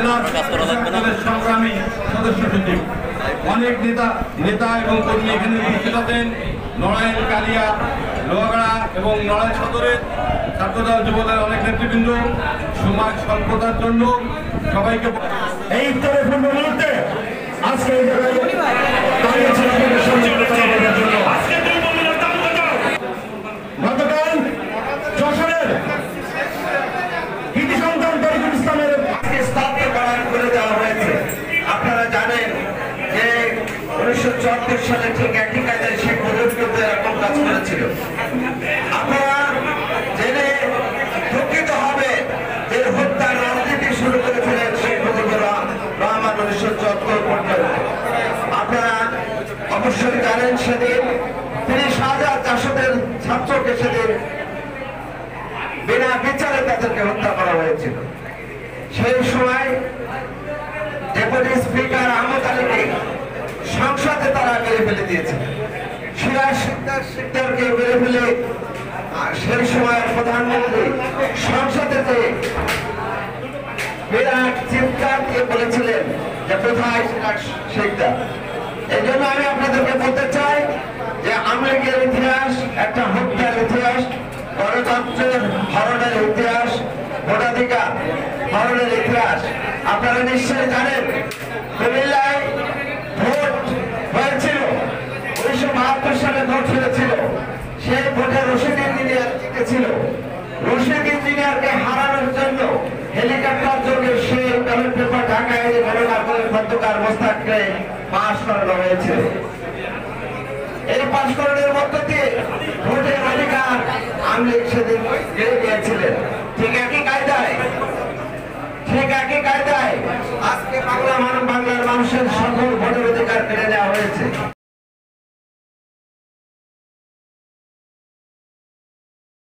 জেলা সংগ্রামী সদস্য সচিব, অনেক নেতা এবং কর্মী এখানে উপস্থিত আছেন। নড়াইল, কালিয়া, লোহাগাড়া এবং নড়াইল সদরের ছাত্রদল যুবদলের অনেক নেতৃবৃন্দ, সমাজ স্বল্পতার জন্য সবাইকে এই উত্তরপূর্ণ মুহূর্তে আজকে গতকাল যশোরের কৃতি সন্তান তরিকুল ইসলামের স্থাপনা করে দেওয়া হয়েছে। আপনারা জানেন যে 1974 সালে ঠিক একই কায়দায় শেখ মুজিবুর এরকম কাজ করেছিল। আপনারা জেনে দুঃখিত হবে যে হত্যার রাজনীতি শুরু করেছিলেন শেখ মুজিবুর রহমান 1974 পর্যন্ত। আপনারা অবশ্যই জানেন সেদিন 30,000 জাসদের ছাত্রকে সেদিন বিনা বিচারে তাদেরকে হত্যা করা হয়েছিল। সেই সময় ডেপুটি স্পিকার আহমদ আলীকে সংসদে তারা মেরে ফেলে দিয়েছে। সিরাজ সিকদারকে মেরে ফেলে সেই সময় প্রধানমন্ত্রী সংসদে যে বিরাট চিৎকার দিয়ে বলেছিলেন যে কোথায় সিরাজ সিকদার। এই জন্য আমি আপনাদেরকে বলতে চাই যে আওয়ামী লীগের ইতিহাস একটা হত্যার ইতিহাস, গণতন্ত্রের হরণের ইতিহাস, ভোটাধিকার হরণের ইতিহাস। আপনারা নিশ্চয়ই জানেন কুমিল্লায় ভোট হয়েছিল, 1972 সালে ভোট হয়েছিল। সেই ভোটে রশিদ ইঞ্জিনিয়ার জিতেছিল। রশিদ ইঞ্জিনিয়ারকে হারানোর জন্য হেলিকপ্টার যোগে সেই ব্যালট পেপার ঢাকায় গণনা করে খন্দকার মোস্তাককে পাশ করানো হয়েছিল। এই পাশকরণের মধ্য দিয়ে ভোটের অধিকার আওয়ামী লীগ সেদিন কেড়ে নিয়েছিলেন। ঠিক একই কায়দায় আজকে বাংলার মানুষের সকল ভোটের অধিকার কেড়ে নেওয়া হয়েছে।